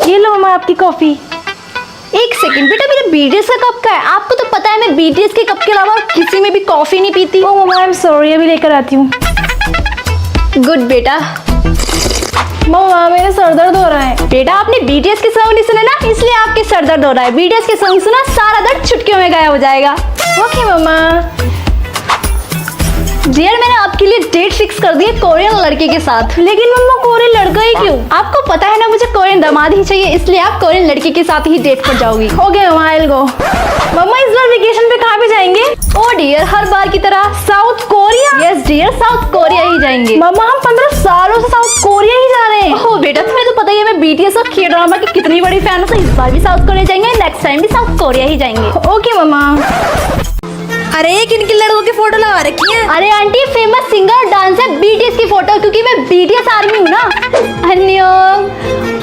ये लो मम्मा आपकी कॉफी। एक सेकंड बेटा, मेरे बीटीएस का कप का है? आपको तो पता है मैं बीटीएस के कप के अलावा किसी में भी कॉफी नहीं पीती। ओ मम्मा आई एम सॉरी, अभी लेकर आती हूँ। गुड बेटा। मम्मा मेरा सर दर्द हो रहा है। बेटा आपने बीटीएस के सॉन्ग नहीं सुने ना, इसलिए आपके सर दर्द हो रहा है। बीटीएस के सॉन्ग सुना, सारा दर्द चुटकियों में गायब हो जाएगा। ओके मम्मा। डियर मैंने आपके लिए डेट फिक्स कर दी है कोरियन लड़के के साथ। लेकिन मम्मा कोरियन लड़का ही क्यों? आपको पता है ना मुझे कोरियन दामाद ही चाहिए, इसलिए आप कोरियन लड़के के साथ ही डेट पर जाओगी। Okay mamma I will go. मम्मा इस बार वेकेशन पे कहाँ पे जाएंगे? ओ डियर हर बार की तरह South Korea. Yes dear South Korea ही जाएंगे। मम्मा हम 15 सालों से साउथ कोरिया ही जा रहे हैं। ओह बेटा तुम्हें तो पता ही है मैं बीटीएस और के ड्रामा की कितनी बड़ी फैन हूँ, तो इस बार भी साउथ कोरिया जाएंगे, नेक्स्ट टाइम भी साउथ कोरिया ही जाएंगे। ओके मम्मा। अरे किन किन लड़कों की फोटो लगा रखी है? अरे आंटी फेमस सिंगर और डांसर बीटीएस की फोटो, क्योंकि मैं बीटीएस आर्मी हूँ ना। अन्योंग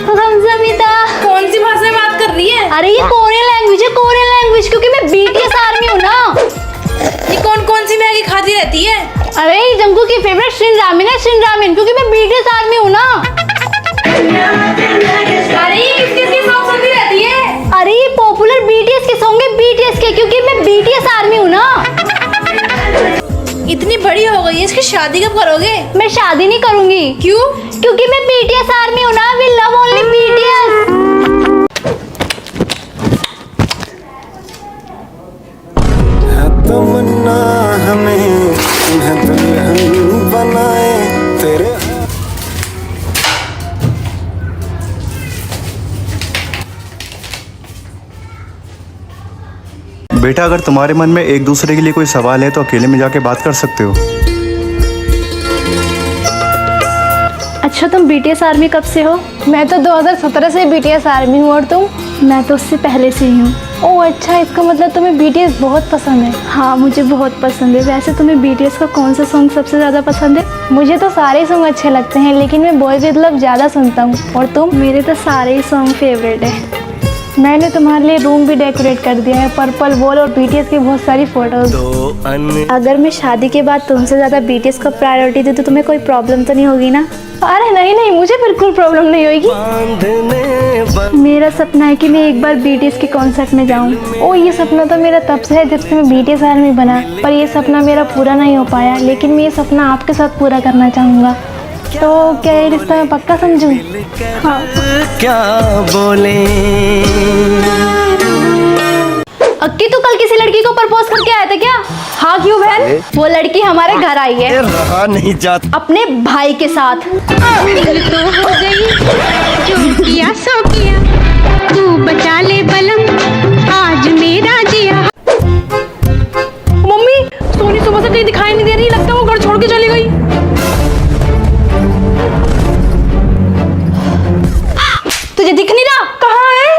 हमसमिता। कौन सी भाषा में बात कर रही है? अरे ये कोरियन लैंग्वेज है, कोरियन लैंग्वेज, क्योंकि मैं बीटीएस आर्मी हूँ ना। ये कौन सी मैगी खाती रहती है? अरे जंगू की फेवरेट शिन रामेन है, शिन रामेन, क्योंकि मैं बीटीएस आर्मी हूँ ना। अरे किसके सॉन्ग सुनती रहती है? अरे ये पॉपुलर बीटीएस के सॉन्ग है, बीटीएस के, क्योंकि मैं बीटीएस आर्मी हूँ ना। इतनी बड़ी हो गई है, इसकी शादी कब करोगे? मैं शादी नहीं करूंगी। क्यों? क्योंकि मैं बीटीएस आर्मी हूँ ना। We love only BTS. Tamanna हमें दुल्हन बनाए तेरे। बेटा अगर तुम्हारे मन में एक दूसरे के लिए कोई सवाल है तो अकेले में जाके बात कर सकते हो। अच्छा तुम बीटीएस आर्मी कब से हो? मैं तो 2017 से बीटीएस आर्मी हूँ। और तुम? मैं तो उससे पहले से ही हूँ। ओह अच्छा, इसका मतलब तुम्हें बीटीएस बहुत पसंद है। हाँ मुझे बहुत पसंद है। वैसे तुम्हें बीटीएस का कौन सा सॉन्ग सबसे ज़्यादा पसंद है? मुझे तो सारे सॉन्ग अच्छे लगते हैं, लेकिन मैं बॉयज विद लव ज़्यादा सुनता हूँ। और तुम? मेरे तो सारे ही सॉन्ग फेवरेट है। मैंने तुम्हारे लिए रूम भी डेकोरेट कर दिया है, पर्पल वॉल और बीटीएस की बहुत सारी फोटोज। अगर मैं शादी के बाद तुमसे ज़्यादा बीटीएस को प्रायोरिटी दूँ तो तुम्हें कोई प्रॉब्लम तो नहीं होगी ना? अरे नहीं नहीं, मुझे बिल्कुल प्रॉब्लम नहीं होगी। मेरा सपना है कि मैं एक बार बीटीएस के कॉन्सर्ट में जाऊं। ओ ये सपना तो मेरा तब से है जब से मैं बीटीएस आर्मी बना, पर ये सपना मेरा पूरा नहीं हो पाया। लेकिन मैं ये सपना आपके साथ पूरा करना चाहूँगा। तो क्या ये रिश्ता मैं पक्का समझूं? हाँ। क्या बोले अक्की तू कल किसी लड़की को प्रपोज करके आया था क्या? हाँ क्यों बहन? वो लड़की हमारे घर आई है रहा नहीं जाता अपने भाई के साथ। तो हो गई जो किया सो किया, तू बचा ले बलम आज मेरा जिया। मम्मी सोनी सुबह से कहीं दिखाई नहीं दे रही, लगता है वो घर छोड़ के चली गई। तुझे दिख नहीं रहा? कहाँ है?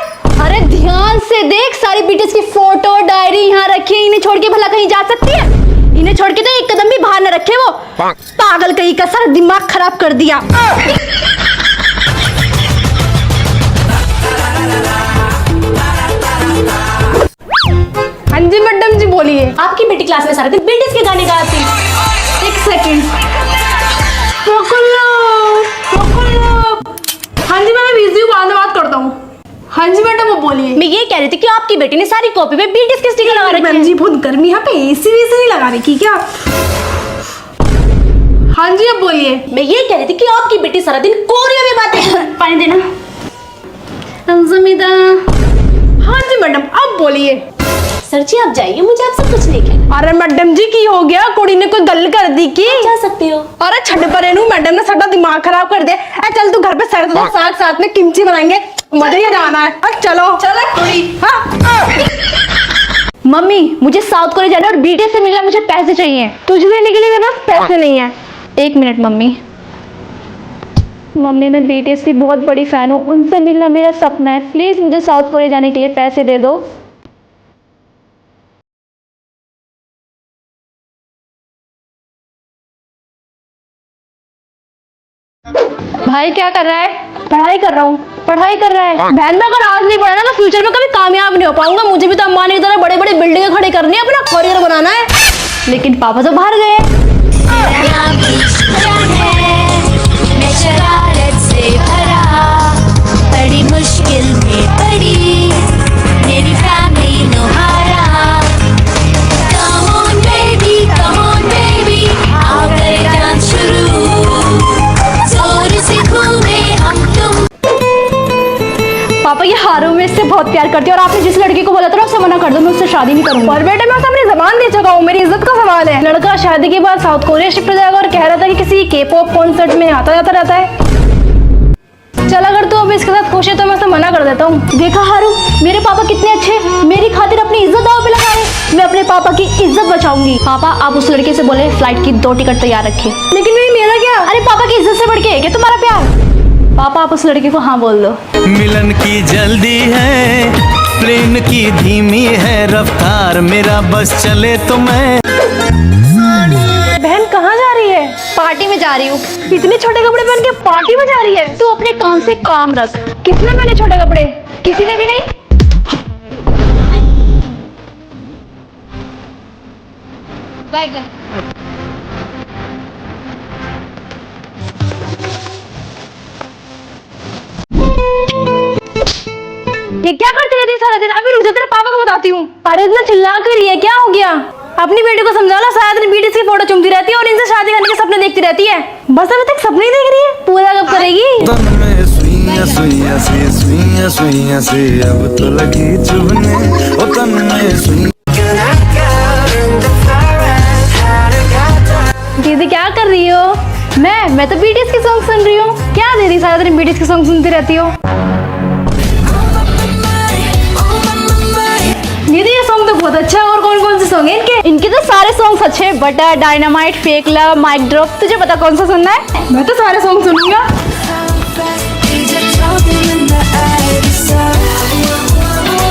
अरे ध्यान से देख, सारी बीटीएस की फोटो डायरी यहाँ रखी है। इन्हें छोड़ के भला कहीं जा सकती है? इन्हें छोड़ के तो एक कदम भी बाहर न रखे। वो पागल कहीं का, सारा दिमाग खराब कर दिया। हाँ जी मैडम जी बोलिए। आपकी बेटी क्लास में सारा दिन बीटीएस के गाने गाती। एक सेकंड। हाँ जी मैं बिजी हूँ, बाद में बात करता हूँ। हाँ जी मैडम वो बोलिए। मैं ये कह रही थी कि आपकी बेटी ने सारी कॉपी पे बीटीएस के स्टिकर लगा रखे हैं। मैम जी बहुत गर्मी, यहाँ पे एसी वेसी नहीं लगा रखी क्या? हाँ जी अब बोलिए। मैं ये कह रही थी कि आपकी बेटी सारा दिन कोरिया में बातें। पानी देना। हाँ जी मैडम अब बोलिए। सर जी आप जाइए, मुझे आपसे कुछ नहीं कहना। अरे मैडम जी की हो गया? कुड़ी ने कोई गल कर दी की? जा सकती हो। अरे छड़ परे नू, मैडम ने सारा दिमाग खराब कर दिया। चल तू घर पे सरद साग साथ में किमची बनाएंगे, मजा ही जाना है। चलो चलो कुड़ी। हाँ मम्मी मुझे साउथ कोरिया जाना और बीटीएस से मिलना, मुझे पैसे चाहिए। तुझे देने के लिए ना पैसे नहीं है। एक मिनट मम्मी। मम्मी मैं बीटीएस की बहुत बड़ी फैन हूँ, उनसे मिलना मेरा सपना है। प्लीज मुझे साउथ कोरिया जाने के लिए पैसे दे दो। भाई क्या कर रहा है? पढ़ाई कर रहा हूँ। पढ़ाई कर रहा है? बहन में अगर आज नहीं पढ़ा ना तो फ्यूचर में कभी कामयाब नहीं हो पाऊंगा। मुझे भी तो अंबानी की तरह बड़े बड़े बिल्डिंगें खड़ी करनी है, अपना करियर बनाना है। लेकिन पापा तो बाहर गए। बड़ी मुश्किल मुश्किल में पड़ी मेरी family Lohara. Come on baby, आओ करें डांस शुरू, जोर से घूमे हम तुम। पापा ये हारू में इससे बहुत प्यार करती है और आपने जिस लड़की को बोला था ना उसे मना कर दो, मैं उससे शादी नहीं करूंगा। और बेटा मैं उसे अपनी जबान दे चुका हूँ, मेरी इज्जत का सवाल है। लड़का शादी के बाद साउथ कोरिया शिफ्ट हो जाएगा और कह रहा था कि किसी के पॉप कॉन्सर्ट में आता जाता रहता है। चल अगर तू अभी इसके साथ खुश है तो मैं उसे मना कर देता हूँ। देखा हारू, मेरे पापा कितने अच्छे, मेरी खातिर अपनी इज्जत दांव पे लगा रहे। मैं अपने पापा की इज्जत बचाऊंगी। पापा आप उस लड़के से बोले फ्लाइट की 2 टिकट तैयार रखे। लेकिन मेरा क्या? अरे पापा की इज्जत से बढ़ के है क्या तुम्हारा प्यार? पापा आप उस लड़के को हाँ बोल दो। मिलन की जल्दी है, प्रेम की धीमी है रफ्तार, मेरा बस चले तो मैं। बहन कहाँ जा रही है? पार्टी में जा रही हूँ। इतने छोटे कपड़े पहन के पार्टी में जा रही है? तू अपने काम से काम रख। किसने पहने छोटे कपड़े? किसी ने भी नहीं। ये क्या करती रहती है सारा दिन? अभी रुक जा, तेरे पापा को बताती हूँ। अरे इतना चिल्ला कर रही है, क्या हो गया? अपनी बेटी को समझा लो, सारा दिन बीटीएस की फोटो चुमती रहती है और इनसे शादी करने के सपने देखती रहती है। बस अभी तक सपने ही देख रही है, पूरा कब करेगी? तन में सुइयां सुइयां सी सुइयां सुइयां सी अब तो लगी चुभने, ओ तन में सुइयां। दीदी क्या कर रही हो? मैं तो बीटीएस के सॉन्ग सुन रही हूँ। क्या दीदी सारा दिन बीटीएस के सॉन्ग सुनती रहती हो? दीदी ये सॉन्ग तो बहुत अच्छा है। और कौन कौन से सॉन्ग है इनके? इनके तो सारे सॉन्ग्स अच्छे हैं। Butter, dynamite, fake love, mic drop. तुझे पता कौन सा सुनना है? मैं तो सारे सॉन्ग सुनूंगा।